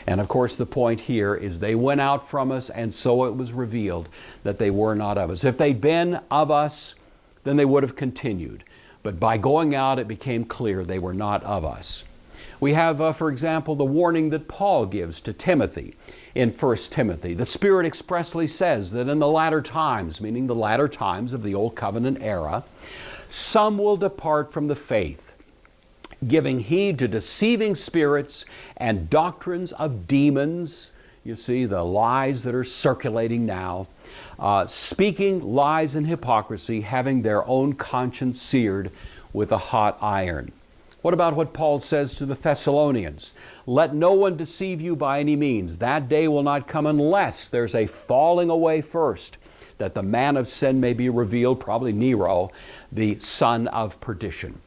And of course the point here is they went out from us, and so it was revealed that they were not of us. If they'd been of us, then they would have continued. But by going out, it became clear they were not of us. We have, for example, the warning that Paul gives to Timothy in 1 Timothy. The Spirit expressly says that in the latter times, meaning the latter times of the Old Covenant era, some will depart from the faith, giving heed to deceiving spirits and doctrines of demons. You see the lies that are circulating now, speaking lies and hypocrisy, having their own conscience seared with a hot iron. What about what Paul says to the Thessalonians? Let no one deceive you by any means. That day will not come unless there's a falling away first, that the man of sin may be revealed, probably Nero, the son of perdition.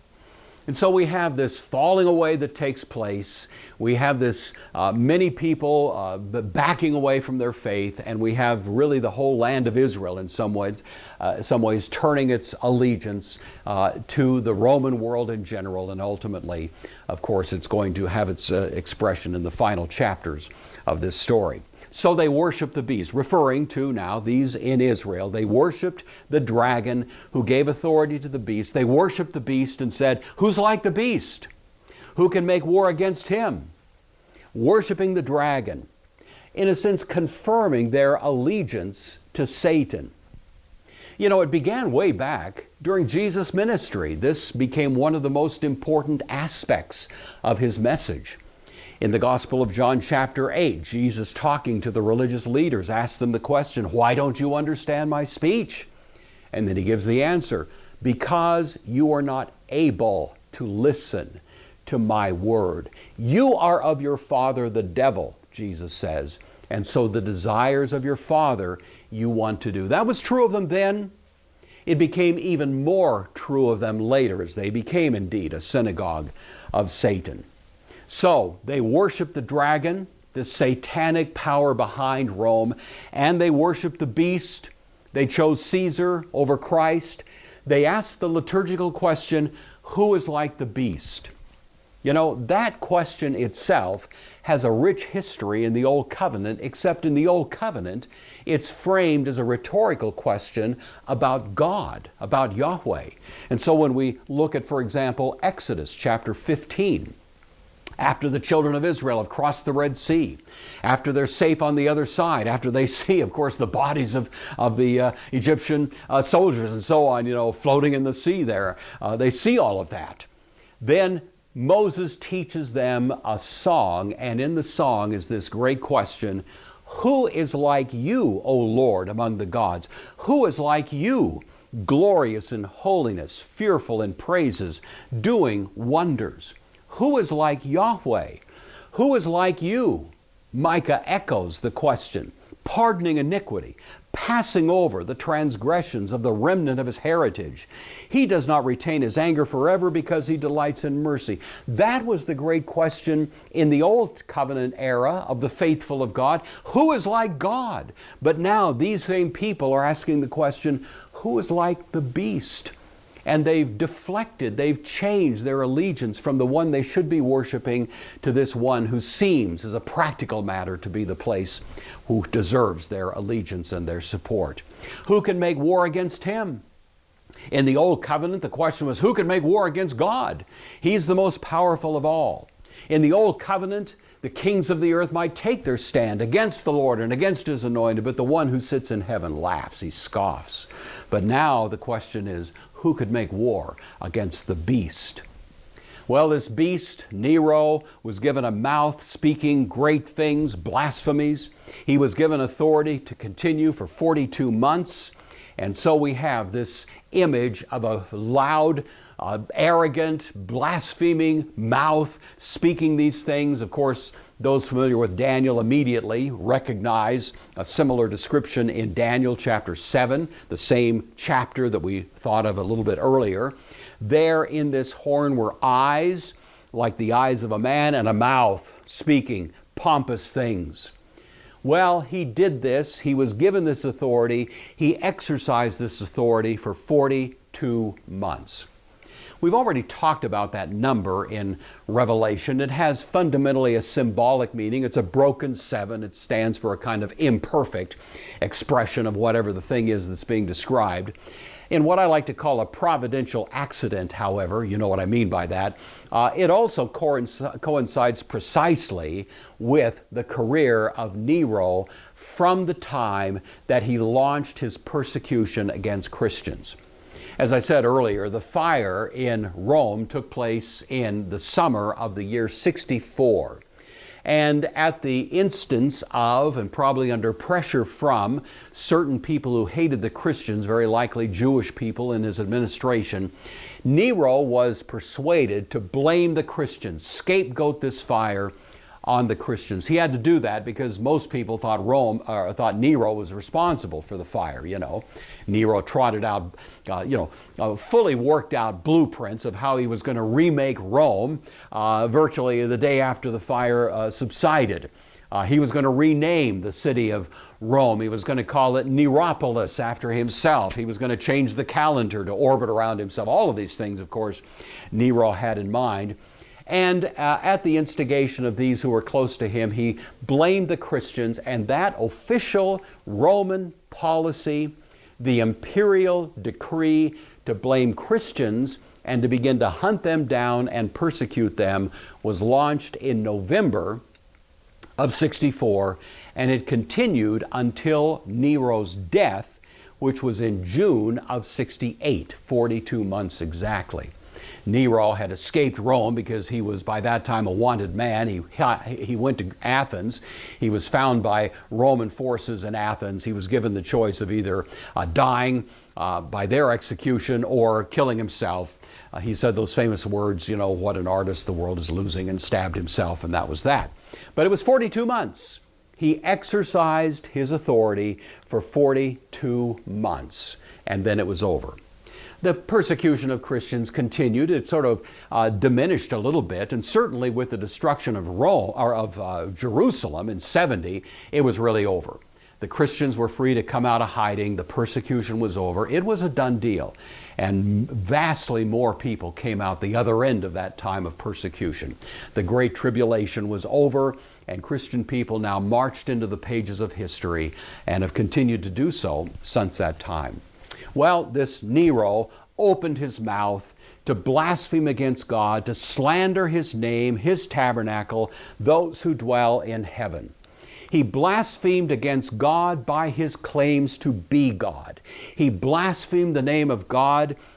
And so we have this falling away that takes place. We have this many people backing away from their faith, and we have really the whole land of Israel in some ways turning its allegiance to the Roman world in general, and ultimately, of course, it's going to have its expression in the final chapters of this story. So they worshiped the beast, referring to now these in Israel. They worshiped the dragon who gave authority to the beast. They worshiped the beast and said, who's like the beast? Who can make war against him? Worshiping the dragon, in a sense confirming their allegiance to Satan. You know, it began way back during Jesus' ministry. This became one of the most important aspects of his message. In the Gospel of John chapter 8, Jesus, talking to the religious leaders, asked them the question, why don't you understand my speech? And then he gives the answer, because you are not able to listen to my word. You are of your father the devil, Jesus says, and so the desires of your father you want to do. That was true of them then. It became even more true of them later, as they became indeed a synagogue of Satan. So they worshiped the dragon, the satanic power behind Rome, and they worshiped the beast. They chose Caesar over Christ. They asked the liturgical question, who is like the beast? You know, that question itself has a rich history in the Old Covenant, except in the Old Covenant, it's framed as a rhetorical question about God, about Yahweh. And so when we look at, for example, Exodus chapter 15, after the children of Israel have crossed the Red Sea, after they're safe on the other side, after they see, of course, the bodies of the Egyptian soldiers and so on, you know, floating in the sea there, they see all of that. Then Moses teaches them a song, and in the song is this great question, who is like you, O Lord, among the gods? Who is like you, glorious in holiness, fearful in praises, doing wonders? Who is like Yahweh? Who is like you? Micah echoes the question, pardoning iniquity, passing over the transgressions of the remnant of his heritage. He does not retain his anger forever because he delights in mercy. That was the great question in the Old Covenant era of the faithful of God. Who is like God? But now these same people are asking the question, who is like the beast? And they've deflected, they've changed their allegiance from the one they should be worshiping to this one who seems, as a practical matter, to be the place who deserves their allegiance and their support. Who can make war against him? In the Old Covenant, the question was, who can make war against God? He's the most powerful of all. In the Old Covenant, the kings of the earth might take their stand against the Lord and against his anointed, but the one who sits in heaven laughs, he scoffs. But now the question is, who could make war against the beast? Well, this beast, Nero, was given a mouth speaking great things, blasphemies. He was given authority to continue for 42 months. And so we have this image of a loud, arrogant, blaspheming mouth speaking these things. Of course, those familiar with Daniel immediately recognize a similar description in Daniel chapter 7, the same chapter that we thought of a little bit earlier. There in this horn were eyes like the eyes of a man and a mouth speaking pompous things. Well, he did this. He was given this authority. He exercised this authority for 42 months. We've already talked about that number in Revelation. It has fundamentally a symbolic meaning. It's a broken 7. It stands for a kind of imperfect expression of whatever the thing is that's being described. In what I like to call a providential accident, however, you know what I mean by that, it also coincides precisely with the career of Nero from the time that he launched his persecution against Christians. As I said earlier, the fire in Rome took place in the summer of the year 64. And at the instance of, and probably under pressure from, certain people who hated the Christians, very likely Jewish people in his administration, Nero was persuaded to blame the Christians, scapegoat this fire on the Christians. He had to do that because most people thought thought Nero was responsible for the fire. Nero trotted out, fully worked out blueprints of how he was going to remake Rome virtually the day after the fire subsided. He was going to rename the city of Rome. He was going to call it Neropolis after himself. He was going to change the calendar to orbit around himself. All of these things, of course, Nero had in mind. And at the instigation of these who were close to him, he blamed the Christians, and that official Roman policy, the imperial decree to blame Christians and to begin to hunt them down and persecute them, was launched in November of 64, and it continued until Nero's death, which was in June of 68, 42 months exactly. Nero had escaped Rome because he was by that time a wanted man. He went to Athens. He was found by Roman forces in Athens. He was given the choice of either dying by their execution or killing himself. He said those famous words, what an artist the world is losing, and stabbed himself, and that was that. But it was 42 months. He exercised his authority for 42 months, and then it was over. The persecution of Christians continued. It sort of diminished a little bit, and certainly with the destruction of Rome or of Jerusalem in 70, it was really over. The Christians were free to come out of hiding. The persecution was over. It was a done deal, and vastly more people came out the other end of that time of persecution. The Great Tribulation was over, and Christian people now marched into the pages of history and have continued to do so since that time. Well, this Nero opened his mouth to blaspheme against God, to slander his name, his tabernacle, those who dwell in heaven. He blasphemed against God by his claims to be God. He blasphemed the name of God